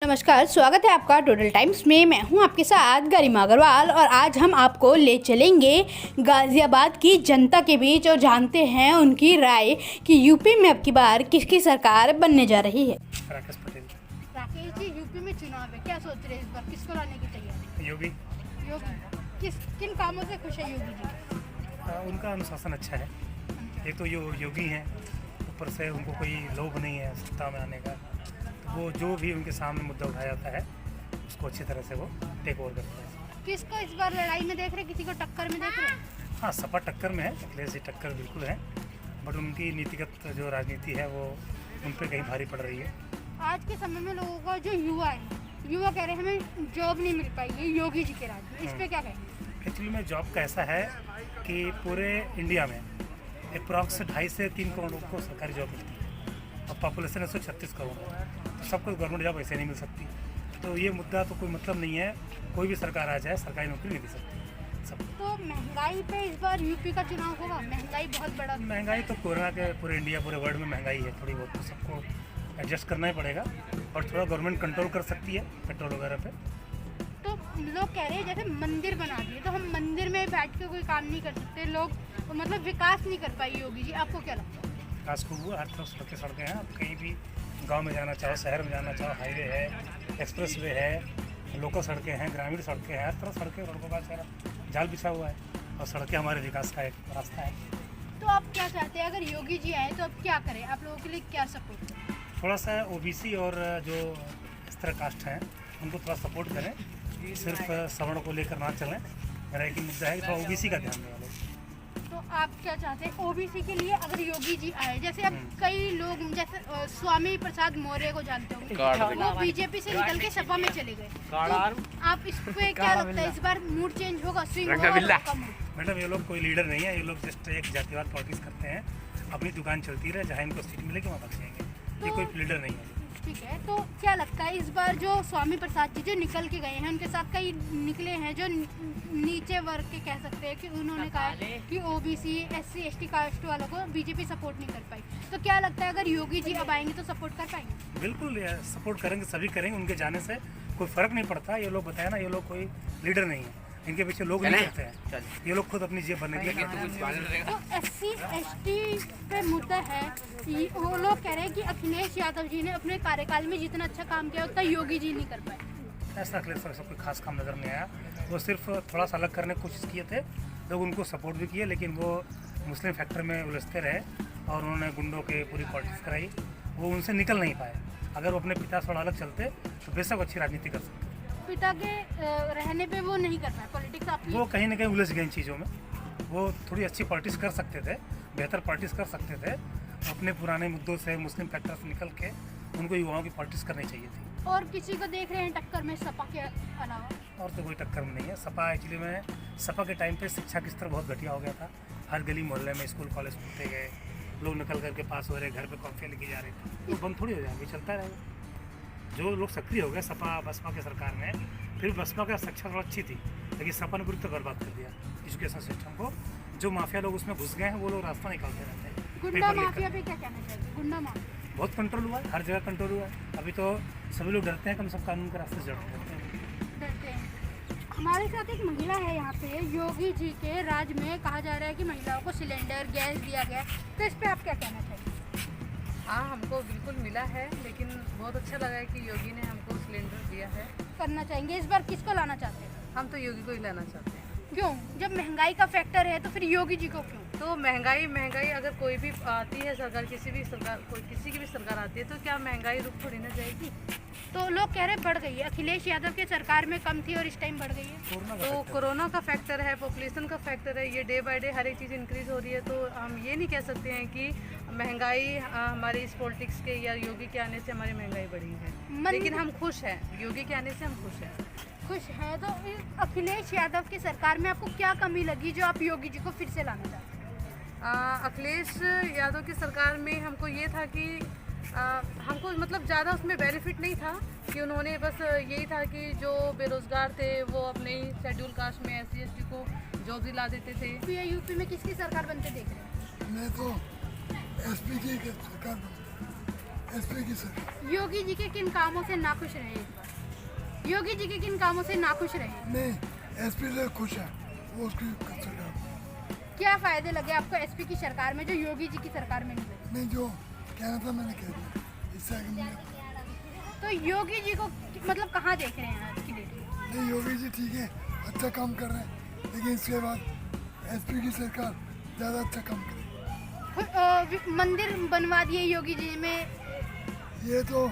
नमस्कार, स्वागत है आपका टोटल टाइम्स में। मैं हूं आपके साथ गरिमा अग्रवाल और आज हम आपको ले चलेंगे गाज़ियाबाद की जनता के बीच और जानते हैं उनकी राय कि यूपी में अब की बार किसकी सरकार बनने जा रही है। राकेश पटेल। राकेश जी, यूपी में चुनाव है, क्या सोच रहे हैं इस बार, किसको लाने की तैयारी? योगी। किन कामों से खुश है योगी जी? उनका अनुशासन अच्छा है। एक तो योगी हैं, ऊपर से उनको कोई लोभ नहीं है सत्ता में आने का, तो वो जो भी उनके सामने मुद्दा उठाया जाता है उसको अच्छी तरह से वो टेक ओवर करते हैं। किसको इस बार लड़ाई में देख रहे हैं, किसी को टक्कर में देख रहे हैं? हाँ, सपा टक्कर में है, अखिलेश जी टक्कर बिल्कुल है, बट उनकी नीतिगत जो राजनीति है वो उन पर कहीं भारी पड़ रही है। आज के समय में लोगों का जो युवा कह रहे हैं हमें जॉब नहीं मिल पाई है योगी जी के राज में, इस पे क्या कहेंगे? एक्चुअली में जॉब का ऐसा है कि पूरे इंडिया में अप्रॉक्स 2.5 से 3 करोड़ लोगों को सरकारी जॉब मिलती है और पॉपुलेशन है 136 करोड़, तो सबको गवर्नमेंट जॉब ऐसे नहीं मिल सकती। तो ये मुद्दा तो कोई मतलब नहीं है, कोई भी सरकार आ जाए सरकारी नौकरी नहीं दे सकती सब। तो महंगाई पे इस बार यूपी का चुनाव होगा, महंगाई बहुत बड़ा। महंगाई तो कोरोना के पूरे इंडिया पूरे वर्ल्ड में महंगाई है, थोड़ी बहुत तो सबको एडजस्ट करना ही पड़ेगा, और थोड़ा गवर्नमेंट कंट्रोल कर सकती है पेट्रोल वगैरह पे। तो लोग कह रहे हैं जैसे मंदिर बना दिए तो हम मंदिर में बैठ के कोई काम नहीं कर सकते, लोग मतलब विकास नहीं कर पाई योगी जी, आपको क्या लगता है? विकास को हुआ, हर तरफ सड़कें हैं, आप कहीं भी गांव में जाना चाहो, शहर में जाना चाहो, हाईवे है, एक्सप्रेस वे है, लोकल सड़कें हैं, ग्रामीण सड़कें हैं, हर तरफ सड़कों का सारा जाल बिछा हुआ है और सड़कें हमारे विकास का एक रास्ता है। तो आप क्या चाहते हैं अगर योगी जी आए तो अब क्या करें, आप लोगों के लिए क्या सपोर्ट है? थोड़ा सा ओबीसी और जो इस तरह कास्ट हैं उनको थोड़ा सपोर्ट करें, सिर्फ सवर्ण को लेकर ना चलें। मेरा एक ही मुद्दा है कि थोड़ा ओबीसी का ध्यान दें वाले। तो आप क्या चाहते हैं ओबीसी के लिए अगर योगी जी आए? जैसे अब कई लोग जैसे स्वामी प्रसाद मौर्य को जानते होंगे, वो बीजेपी से निकल के सपा में चले गए, तो आप इस पे क्या लगता है इस बार मूड चेंज होगा, स्विंग होगा? मैडम, ये लोग कोई लीडर नहीं है, ये लोग जस्ट एक जातिवाद पॉलिटिक्स करते हैं, अपनी दुकान चलती रहे, जहाँ इनको सीट मिलेगी वहाँ बच जाएंगे, ये कोई लीडर नहीं है। ठीक है, तो क्या लगता है इस बार जो स्वामी प्रसाद जी जो निकल के गए हैं, उनके साथ कई निकले हैं जो नीचे वर्ग के कह सकते हैं कि उन्होंने कहा कि ओबीसी SC ST कास्ट वालों को बीजेपी सपोर्ट नहीं कर पाई, तो क्या लगता है अगर योगी जी अब आएंगे तो सपोर्ट कर पाएंगे? बिल्कुल सपोर्ट करेंगे, सभी करेंगे, उनके जाने से कोई फर्क नहीं पड़ता। ये लोग बताया ना, ये लोग कोई लीडर नहीं है, इनके पीछे लोग नहीं रहते हैं, ये लोग खुद अपनी जेब भरने के लिए। तो SC ST पे मुद्दा है, वो लोग कह रहे हैं कि अखिलेश यादव जी ने अपने कार्यकाल में जितना अच्छा काम किया उतना योगी जी नहीं कर पाए। ऐसा अखिलेश सर कोई खास काम नज़र नहीं आया, वो सिर्फ थोड़ा सा अलग करने की कोशिश किए थे, लोग उनको सपोर्ट भी किए, लेकिन वो मुस्लिम फैक्टर में उलझते रहे और उन्होंने गुंडों के पूरी पॉलिटिक्स कराई, वो उनसे निकल नहीं पाए। अगर वो अपने पिता से थोड़ा अलग चलते तो बेशक अच्छी राजनीति कर सकते। पिता के रहने पे वो नहीं कर पाए पॉलिटिक्स, आप वो कहीं ना कहीं उलझ गए इन चीज़ों में, वो थोड़ी अच्छी पॉलिटिक्स कर सकते थे, बेहतर पॉलिटिक्स कर सकते थे, अपने पुराने मुद्दों से मुस्लिम फैक्टर से निकल के उनको युवाओं की पॉलिटिक्स करनी चाहिए थी। और किसी को देख रहे हैं टक्कर में सपा के अलावा? और तो कोई टक्कर में नहीं है। सपा एक्चुअली में सपा के टाइम पे शिक्षा की स्तर बहुत घटिया हो गया था, हर गली मोहल्ले में स्कूल कॉलेज खुलते गए, लोग निकल करके पास हो रहे, घर पे कॉफियाँ लिखी जा रही थी, वो बंद थोड़ी हो जाएगी, चलता रहेगा। जो लोग सक्रिय हो गए सपा बसपा के सरकार में, फिर बसपा का शिक्षा थोड़ा अच्छी थी, लेकिन सपा ने पूरी तो बर्बाद कर दिया एजुकेशन सिस्टम को। जो माफिया लोग उसमें घुस गए हैं वो लोग रास्ता निकालते रहते हैं। गुंडा माफिया पे क्या कहना चाहिए? गुंडा माफिया बहुत कंट्रोल हुआ है, हर जगह कंट्रोल हुआ है। अभी तो सभी लोग डरते हैं, कम से कम कानून के रास्ते से डरते हैं। हमारे साथ एक महिला है यहाँ पे, योगी जी के राज में कहा जा रहा है कि महिलाओं को सिलेंडर गैस दिया गया, तो इस पर आप क्या कहना चाहिए? हाँ, हमको बिल्कुल मिला है, लेकिन बहुत अच्छा लगा है कि योगी ने हमको सिलेंडर दिया है। करना चाहेंगे इस बार, किसको लाना चाहते हैं? हम तो योगी को ही लाना चाहते हैं। क्यों? जब महंगाई का फैक्टर है तो फिर योगी जी को क्यों? तो महंगाई अगर कोई भी आती है सरकार, किसी की भी सरकार आती है, तो क्या महंगाई रुक थोड़ी ना जाएगी? तो लोग कह रहे बढ़ गई है, अखिलेश यादव के सरकार में कम थी और इस टाइम बढ़ गई है। तो कोरोना का फैक्टर है, पॉपुलेशन का फैक्टर है, ये डे बाय डे हर एक चीज़ इंक्रीज हो रही है, तो हम ये नहीं कह सकते हैं कि महंगाई हमारी इस पॉलिटिक्स के या योगी के आने से हमारी महंगाई बढ़ी है, लेकिन हम खुश हैं, योगी के आने से हम खुश हैं। खुश है, तो अखिलेश यादव की सरकार में आपको क्या कमी लगी जो आप योगी जी को फिर से लाना चाहते हैं? अखिलेश यादव की सरकार में हमको ये था कि हमको मतलब ज़्यादा उसमें बेनिफिट नहीं था, कि उन्होंने बस यही था कि जो बेरोज़गार थे वो अपने शेड्यूल कास्ट में SC ST को जॉब दिला देते थे। यूपी में किसकी सरकार बनते देख रहे हैं? मैं तो SPG की सरकार एसपी की सरकार। योगी जी के किन कामों से नाखुश रहे इस बार? योगी जी के किन कामों से नाखुश रहे? नहीं, एसपी से खुश है वो उसकी सरकार। क्या फायदे लगे आपको एसपी की सरकार में जो योगी जी की सरकार में नहीं लगे? नहीं, जो कहना था मैंने कह दिया, इससे आगे नहीं। तो योगी जी को मतलब कहाँ देख रहे हैं आज की डेट में? नहीं, योगी जी ठीक है, अच्छा काम कर रहे हैं, लेकिन इसके बाद एसपी की सरकार ज़्यादा अच्छा काम करे। मंदिर बनवा दिए योगी जी में, ये तो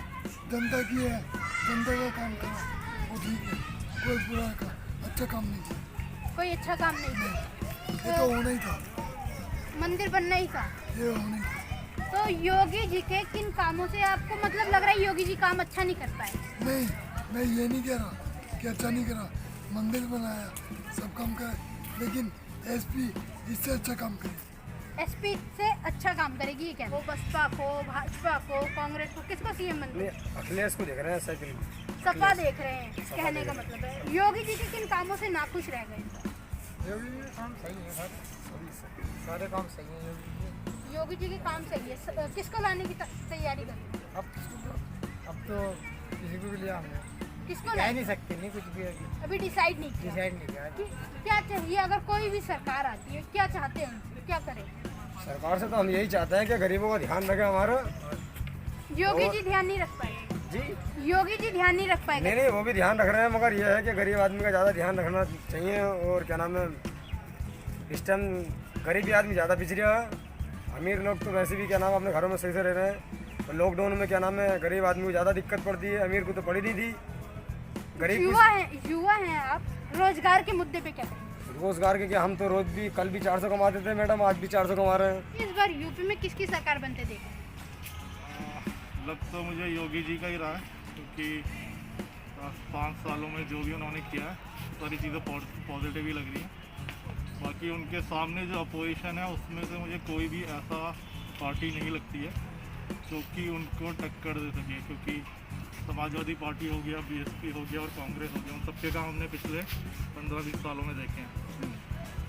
जनता की है, जनता का काम करा वो ठीक है, कोई बुरा का अच्छा काम नहीं किया। कोई अच्छा काम नहीं किया। ये तो होना ही था, मंदिर बनना ही था। ये होना ही था। तो योगी जी के किन कामों से आपको मतलब लग रहा है योगी जी काम अच्छा नहीं कर पाए? नहीं, मैं ये नहीं कह रहा कि अच्छा नहीं करा, मंदिर बनाया, सब काम करे, लेकिन एसपी इससे अच्छा काम करे। एसपी से अच्छा काम करेगी ये क्या? वो बसपा को, भाजपा को, कांग्रेस को, किसको सीएम बनते? अखिलेश को देख रहे हैं साइकिल में। सपा देख रहे हैं, कहने का मतलब है योगी जी के किन कामों से नाखुश रह गए? योगी जी काम सही है सर, सभी सारे काम सही हैं योगी जी। योगी जी के काम सही है। किसको लाने की तैयारी कर रहे हैं? अब तो किसी को भी लिया हमने, किसको कह लाए? नहीं सकते, नहीं कुछ भी अभी डिसाइड नहीं किया। डिसाइड नहीं किया। क्या चाहिए अगर कोई भी सरकार आती है, क्या चाहते हैं उनसे, क्या करें? सरकार से तो हम यही चाहते हैं कि गरीबों का ध्यान रखे हमारा। योगी जी ध्यान नहीं रख पाएंगे। जी योगी जी ध्यान नहीं रख पाएंगे। नहीं, वो भी ध्यान रख रहे हैं, मगर यह है कि गरीब आदमी का ज़्यादा ध्यान रखना चाहिए। और क्या नाम है, इस टाइम गरीबी आदमी ज़्यादा पिछड़ा है। अमीर लोग तो वैसे भी क्या नाम अपने घरों में सही से रह रहे हैं। लॉकडाउन में क्या नाम है, गरीब आदमी को ज़्यादा दिक्कत पड़ती है, अमीर को तो पड़ी नहीं थी। गरीब युवा हैं आप, रोजगार के मुद्दे पे क्या करें? रोजगार के क्या, हम तो रोज भी कल भी 400 कमाते थे मैडम, आज भी 400 कमा रहे हैं। इस बार यूपी में किसकी सरकार बनते देखें? लग तो मुझे योगी जी का ही रहा है, क्योंकि 5 सालों में जो भी उन्होंने किया है सारी चीज़ें पॉजिटिव ही लग रही हैं। बाकी उनके सामने जो अपोजिशन है उसमें से मुझे कोई भी ऐसा पार्टी नहीं लगती है जो कि उनको टक्कर दे सके, क्योंकि समाजवादी पार्टी हो गया, बीएसपी हो गया और कांग्रेस हो गया, उन सबके काम हमने पिछले 15-20 सालों में देखे हैं।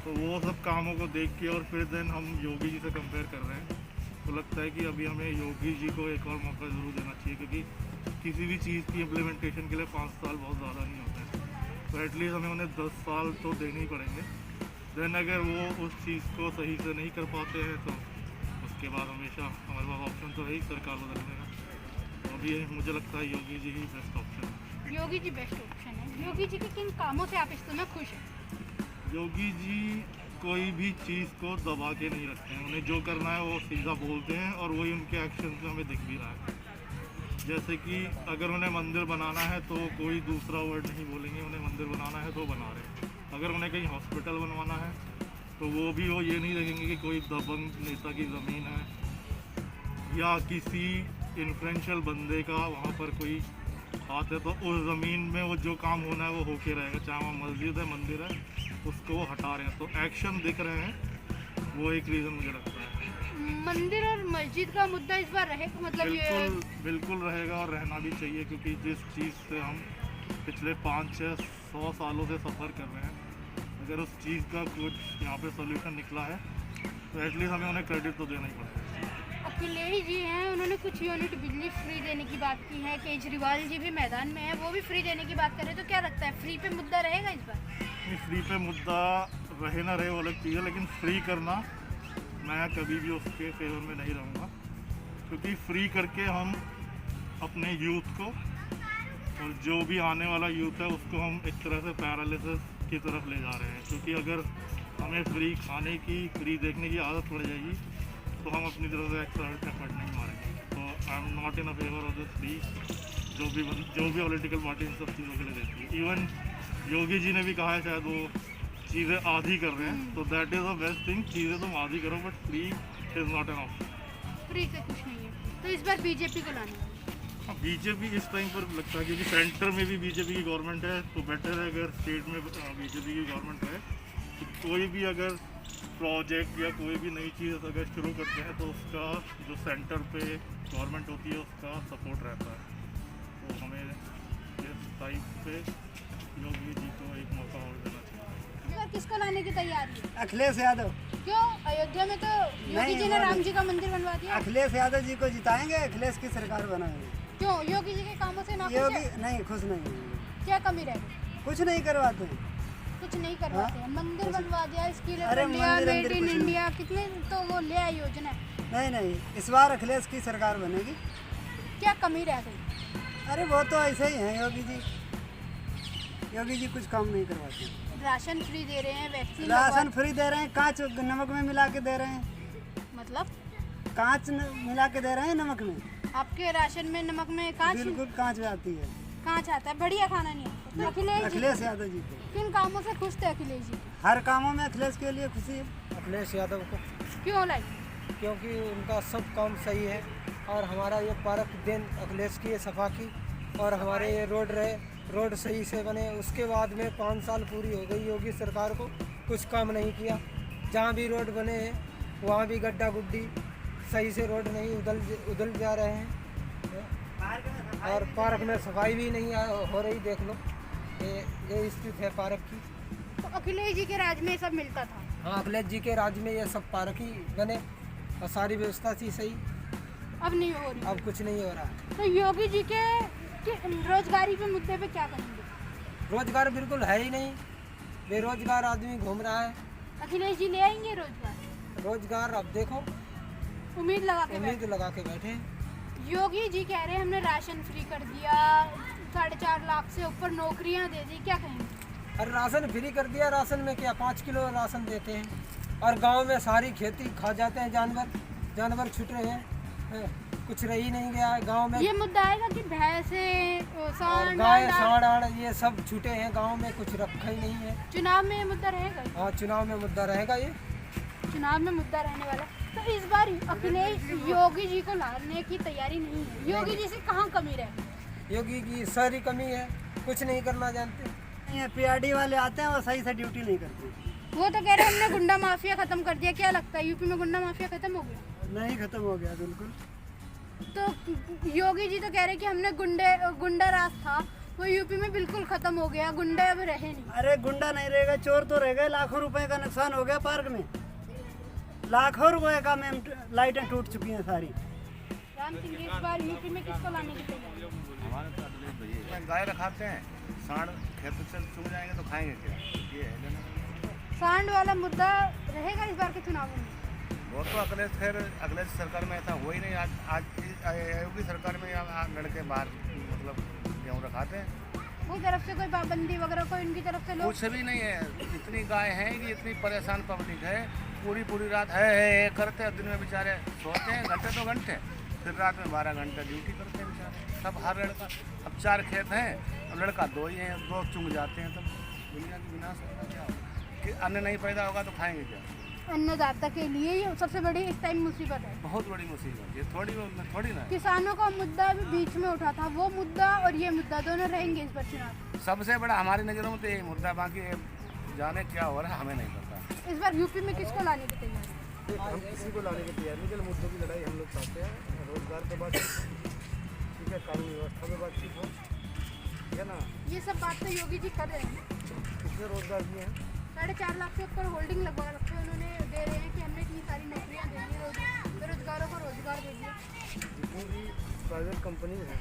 तो वो सब कामों को देख के और फिर देन हम योगी जी से कंपेयर कर रहे हैं, तो लगता है कि अभी हमें योगी जी को एक और मौका ज़रूर देना चाहिए, क्योंकि किसी भी चीज़ की इम्प्लीमेंटेशन के लिए 5 साल बहुत ज़्यादा नहीं होते हैं। तो एटलीस्ट हमें उन्हें 10 साल तो देने ही पड़ेंगे। देन अगर वो उस चीज़ को सही से नहीं कर पाते हैं तो उसके बाद हमेशा हमारे पास ऑप्शन तो है ही सरकार बदलने का। तो अभी मुझे लगता है योगी जी ही बेस्ट ऑप्शन है। योगी जी बेस्ट ऑप्शन है। योगी जी के किन कामों से आप इस समय खुश हैं? योगी जी कोई भी चीज़ को दबा के नहीं रखते हैं, उन्हें जो करना है वो सीधा बोलते हैं और वही उनके एक्शन में हमें दिख भी रहा है। जैसे कि अगर उन्हें मंदिर बनाना है तो कोई दूसरा वर्ड नहीं बोलेंगे, उन्हें मंदिर बनाना है तो बना रहे हैं। अगर उन्हें कहीं हॉस्पिटल बनवाना है तो वो भी वो ये नहीं देखेंगे कि कोई दबंग नेता की ज़मीन है या किसी इन्फ्लुएंशियल बंदे का वहाँ पर कोई हाथ है, तो उस ज़मीन में वो जो काम होना है वो होके रहेगा, चाहे वहाँ मस्जिद है, मंदिर है, उसको वो हटा रहे हैं। तो एक्शन दिख रहे हैं, वो एक रीज़न मुझे लगता है। मंदिर और मस्जिद का मुद्दा इस बार रहेगा, मतलब बिल्कुल रहेगा और रहना भी चाहिए, क्योंकि जिस चीज़ से हम पिछले 500-600 सालों से सफ़र कर रहे हैं, अगर उस चीज़ का कुछ यहाँ पे सोल्यूशन निकला है तो एटलीस्ट हमें उन्हें क्रेडिट तो देना ही पड़ेगा। अखिलेश जी हैं, उन्होंने कुछ यूनिट बिजली फ्री देने की बात की है। केजरीवाल जी भी मैदान में है, वो भी फ्री देने की बात कर रहे हैं। तो क्या लगता है फ्री पे मुद्दा रहेगा इस बार? फ्री पे मुद्दा रहे ना रहे वो अलग चीज़ है, लेकिन फ्री करना मैं कभी भी उसके फेवर में नहीं रहूँगा, क्योंकि फ्री करके हम अपने यूथ को और जो भी आने वाला यूथ है उसको हम एक तरह से पैरालिसिस की तरफ ले जा रहे हैं। क्योंकि अगर हमें फ्री खाने की, फ्री देखने की आदत पड़ जाएगी तो हम अपनी तरफ से एक्स्ट्रा एफर्ट नहीं मारेंगे। तो I am not in a favour of this free, जो भी पॉलिटिकल पार्टी इन सब चीज़ों के लिए देती है। इवन योगी जी ने भी कहा है शायद वो चीज़ें आधी कर रहे हैं, तो that is the best thing, चीज़ें तुम आधी करो but free is not an option. Free से कुछ नहीं है। तो इस बार बीजेपी को लाना है। बीजेपी इस टाइम पर लगता है क्योंकि सेंटर में भी बीजेपी की गवर्नमेंट है, तो बेटर है अगर स्टेट में बीजेपी की गवर्नमेंट है। तो कोई भी अगर प्रोजेक्ट या कोई भी नई चीज़ अगर शुरू करते हैं तो उसका जो सेंटर पे गवर्नमेंट होती है उसका सपोर्ट रहता है। तो हमें इस टाइप से योगी जी को एक मौका और देना चाहिए। बार किसको लाने की तैयारी है? अखिलेश यादव। क्यों? अयोध्या में तो योगी जी ने राम जी का मंदिर बनवा दिया। अखिलेश यादव जी को जिताएंगे, अखिलेश की सरकार बनाएंगे। क्यों? योगी जी के कामों से ना योगी नहीं, खुश नहीं है। क्या कमी रह गई? कुछ नहीं करवाते हैं। कुछ नहीं करवाते हैं। मंदिर बनवा दिया, स्किल अरे इंडिया, मंदिर मेड इन कुछ नहीं। इंडिया, कितने तो वो ले आई योजना। नहीं, इस बार अखिलेश की सरकार बनेगी। क्या कमी रह गई? अरे वो तो ऐसे ही हैं योगी जी। योगी जी कुछ काम नहीं करवाते। राशन फ्री दे रहे हैं, वैक्सीन राशन फ्री दे रहे हैं, कांच नमक में मिला के दे रहे हैं। मतलब कांच मिला के दे रहे हैं नमक में। आपके राशन में नमक में कांच बिल्कुल कांच आती है। कांच आता है, बढ़िया खाना नहीं आता। तो अखिलेश यादव जी को किन कामों से खुश थे अखिलेश जी? हर कामों में अखिलेश के लिए खुशी है। अखिलेश यादव को, क्यों लाई? क्योंकि उनका सब काम सही है और हमारा ये पार्क देन अखिलेश की है सफा की, और हमारे ये रोड सही से बने। उसके बाद में 5 साल पूरी हो गई, योगी सरकार को कुछ काम नहीं किया। जहाँ भी रोड बने हैं वहाँ भी गड्ढा गुड्डी, सही से रोड नहीं, उधल जा रहे हैं। और पार्क में सफाई भी नहीं हो रही, देख लो ये स्थिति है पार्क की। तो अखिलेश जी के राज में ये सब मिलता था। हाँ, अखिलेश जी के राज में ये सब पार्क ही बने और सारी व्यवस्था थी सही। अब नहीं हो रही। अब कुछ नहीं हो रहा है। तो योगी जी के रोजगारी के मुद्दे पे क्या करेंगे? रोजगार बिल्कुल है ही नहीं, बेरोजगार आदमी घूम रहा है। अखिलेश जी ले आएंगे रोजगार? रोजगार अब देखो, उम्मीद लगा के उम्मीद लगा के बैठे हैं। बैठे। योगी जी कह रहे हैं हमने राशन फ्री कर दिया, 4.5 लाख से ऊपर नौकरियां दे दी, क्या कहेंगे? और राशन फ्री कर दिया, राशन में क्या 5 किलो राशन देते हैं, और गांव में सारी खेती खा जाते हैं जानवर छूट रहे हैं, कुछ रह ही नहीं गया है गांव में। ये मुद्दा आएगा कि भैंसे, और गाय सांड ये सब छूटे हैं गांव में, कुछ रखा ही नहीं है। चुनाव में ये मुद्दा रहेगा? हाँ, चुनाव में मुद्दा रहेगा ये। चुनाव में मुद्दा रहने वाला। तो इस बार अखिलेश योगी जी को लाने की तैयारी नहीं है। योगी जी से कहाँ कमी रहे? योगी की सारी कमी है, कुछ नहीं करना जानते। ये पीआरडी वाले आते हैं, वो सही से ड्यूटी नहीं करते। वो तो कह रहे हैं हमने गुंडा माफिया खत्म कर दिया। क्या लगता है यूपी में गुंडा माफिया खत्म हो गया? नहीं, खत्म हो गया बिल्कुल। तो योगी जी तो कह रहे हैं कि हमने गुंडा राज था वो यूपी में बिल्कुल खत्म हो गया, गुंडे अब रहे नहीं। अरे गुंडा नहीं रहेगा, चोर तो रह गए। लाखों रुपए का नुकसान हो गया पार्क में, लाखों रुपए का मैम लाइटें टूट चुकी हैं सारी। राम सिंह जी इस बार यूपी में किसको लाने की तैयारी? हमारे तो अखिलेश भैया गाय रखाते हैं, सांड खेत से चुग जाएंगे तो खाएंगे क्या, ये है। सांड वाला मुद्दा रहेगा इस बार के चुनाव में? वो तो अखिलेश सरकार में ऐसा हुआ ही नहीं। आज योगी सरकार में लड़के बाहर मतलब गेहूँ रखाते हैं। कोई तरफ से कोई पाबंदी वगैरह कोई इनकी तरफ से लोग? कुछ भी नहीं है। इतनी गाय है कि इतनी परेशान पब्लिक है, पूरी रात है करते हैं। दिन में बेचारे सोते हैं घंटे 2 घंटे, फिर रात में 12 घंटे ड्यूटी करते हैं बेचारे। सब हर लड़का, अब 4 खेत हैं और लड़का 2 ही हैं, 2 चुंग जाते हैं। तब दुनिया की विनाश होगा क्या कि अन्न नहीं पैदा होगा तो खाएंगे क्या? अन्नदाता के लिए ये सबसे बड़ी इस टाइम मुसीबत है। बहुत बड़ी मुसीबत, ये थोड़ी ना है। किसानों का मुद्दा भी बीच में उठा था, वो मुद्दा और ये मुद्दा दोनों रहेंगे इस बार चुनाव। सबसे बड़ा हमारी नज़रों में तो यही मुद्दा, बाकी जाने क्या हो रहा है हमें नहीं पता। इस बार यूपी में किसको लाने की तैयारी? हम किसी को लाने की तैयारी नहीं, केवल मुद्दों की लड़ाई हम लोग चाहते हैं। रोजगार पे बातचीत, ठीक है, कानून व्यवस्था में बातचीत हो, ठीक है ना। ये सब बात तो योगी जी कर रहे हैं। कितने रोजगार दिए हैं? 4.5 लाख से ऊपर होल्डिंग लगवा रखे हैं उन्होंने, दे रहे हैं कि हमने इतनी सारी नौकरियां दे दी, बेरोजगारों को रोजगार दे दिया। जितनी भी प्राइवेट कंपनीज हैं,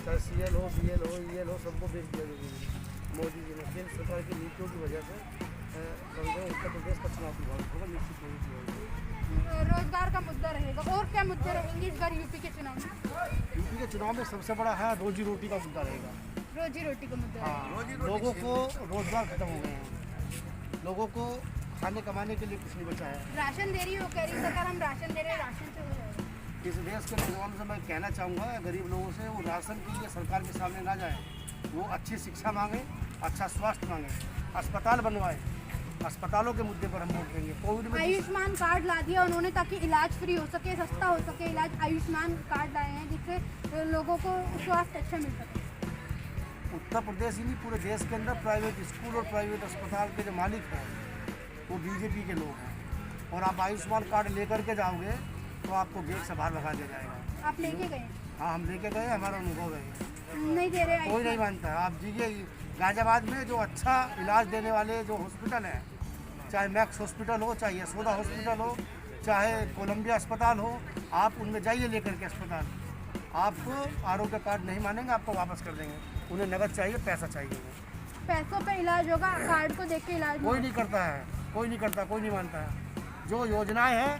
चाहे CL हो, BL हो, EL हो, सबको बेच दिया मोदी जी ने। केंद्र सरकार की नीतियों की वजह से उत्तर प्रदेश का चुनाव प्रभावित होगा, निश्चित होगी। रोजगार का मुद्दा रहेगा। और क्या मुद्दे रहेंगे इस बार यूपी के चुनाव में? यूपी के चुनाव में सबसे बड़ा है रोजी रोटी का मुद्दा रहेगा। रोजी रोटी का मुद्दा रहेगा। लोगों को रोजगार खत्म हो गए हैं, लोगों को खाने कमाने के लिए कुछ नहीं बचा है। राशन दे रही हो, कह रही सरकार हम राशन दे रहे हैं, राशन से हो जाएगा। इस देश के नौजवानों से मैं कहना चाहूँगा, गरीब लोगों से, वो राशन के लिए सरकार के सामने ना जाए। वो अच्छी शिक्षा मांगे, अच्छा स्वास्थ्य मांगे, अस्पताल बनवाए। अस्पतालों के मुद्दे पर हम वोट देंगे। कोविड में आयुष्मान कार्ड ला दिया उन्होंने ताकि इलाज फ्री हो सके, सस्ता हो सके इलाज। आयुष्मान कार्ड लाए हैं जिससे लोगों को स्वास्थ्य अच्छा मिल सके। उत्तर प्रदेश ही नहीं, पूरे देश के अंदर प्राइवेट स्कूल और प्राइवेट अस्पताल के जो मालिक हैं वो बीजेपी के लोग हैं। और आप आयुष्मान कार्ड लेकर के जाओगे तो आपको गेट से बाहर लगा दिया जाएगा। आप लेके गए? हाँ, हम लेके गए, हमारा अनुभव है। नहीं दे रहे कोई नहीं मानता। आप दीजिए गाजियाबाद में जो अच्छा इलाज देने वाले जो हॉस्पिटल हैं चाहे मैक्स हॉस्पिटल हो, चाहे यशोदा हॉस्पिटल हो, चाहे कोलंबिया अस्पताल हो, आप उनमें जाइए लेकर के अस्पताल। आपको आरोग्य कार्ड नहीं मानेंगे, आपको वापस कर देंगे। उन्हें नकद चाहिए, पैसा चाहिए। पैसों पे इलाज होगा, कार्ड को देख के इलाज कोई नहीं करता है, कोई नहीं करता, कोई नहीं मानता है। जो योजनाएं हैं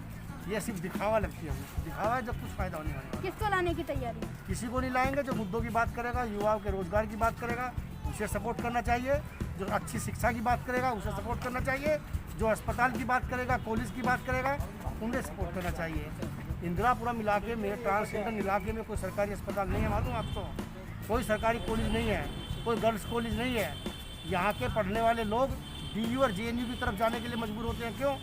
ये सिर्फ दिखावा लगती है, दिखावा है, जब कुछ फायदा होने वाला है। किसको लाने की तैयारी है? किसी को नहीं लाएंगे। जो मुद्दों की बात करेगा, युवाओं के रोजगार की बात करेगा, उसे सपोर्ट करना चाहिए। जो अच्छी शिक्षा की बात करेगा, उसे सपोर्ट करना चाहिए। जो अस्पताल की बात करेगा, कॉलेज की बात करेगा, उन्हें सपोर्ट करना चाहिए। इंदिरापुरम इलाके में, ट्रांसजेंडर इलाके में कोई सरकारी अस्पताल नहीं है, मालूम आपको? कोई सरकारी कॉलेज नहीं है, कोई गर्ल्स कॉलेज नहीं है। यहाँ के पढ़ने वाले लोग DU और JNU की तरफ जाने के लिए मजबूर होते हैं। क्यों?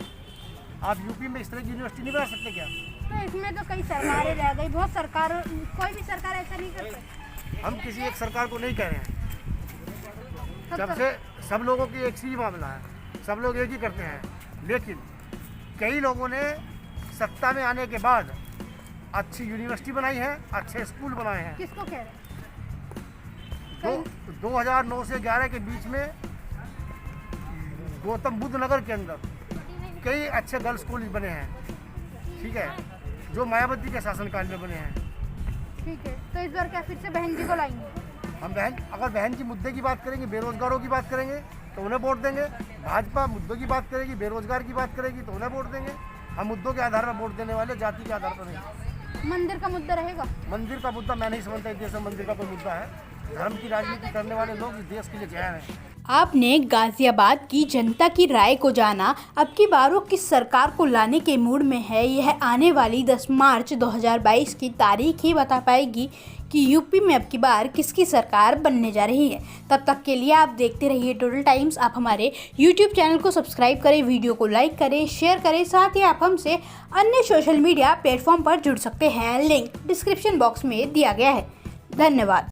आप यूपी में इस तरह की यूनिवर्सिटी नहीं बना सकते क्या? तो इसमें तो कई सरकारें रह गई, बहुत सरकार, कोई भी सरकार ऐसा नहीं कर सकती। हम किसी एक सरकार को नहीं कह रहे हैं। जब से सब लोगों की एक ही मामला है, सब लोग एक ही करते हैं। लेकिन कई लोगों ने सत्ता में आने के बाद अच्छी यूनिवर्सिटी बनाई है, अच्छे स्कूल बनाए हैं। किसको कह रहे हैं? 2009 से 11 के बीच में गौतम बुद्ध नगर के अंदर कई अच्छे गर्ल्स कॉलेज बने हैं, ठीक है, जो मायावती के शासनकाल में बने हैं। ठीक है, तो इस बार क्या फिर से बहन जी को लाएंगे? हम अगर बहन की मुद्दे की बात करेंगे, बेरोजगारों की बात करेंगे तो उन्हें वोट देंगे। भाजपा मुद्दों की बात करेगी, बेरोजगार की बात करेगी तो उन्हें वोट देंगे। हम मुद्दों के आधार पर वोट देने वाले, जाति के आधार पर नहीं। मंदिर का मुद्दा रहेगा? मंदिर का मुद्दा मैं नहीं समझता इस देश में मंदिर का कोई मुद्दा है। धर्म की राजनीति करने वाले लोग इस देश के लिए जहर हैं। आपने गाजियाबाद की जनता की राय को जाना। अब की बार वो किस सरकार को लाने के मूड में है, यह आने वाली 10 मार्च 2022 की तारीख ही बता पाएगी कि यूपी में अब की बार किसकी सरकार बनने जा रही है। तब तक के लिए आप देखते रहिए टोटल टाइम्स। आप हमारे YouTube चैनल को सब्सक्राइब करें, वीडियो को लाइक करें, शेयर करें। साथ ही आप हमसे अन्य सोशल मीडिया प्लेटफॉर्म पर जुड़ सकते हैं। लिंक डिस्क्रिप्शन बॉक्स में दिया गया है। धन्यवाद।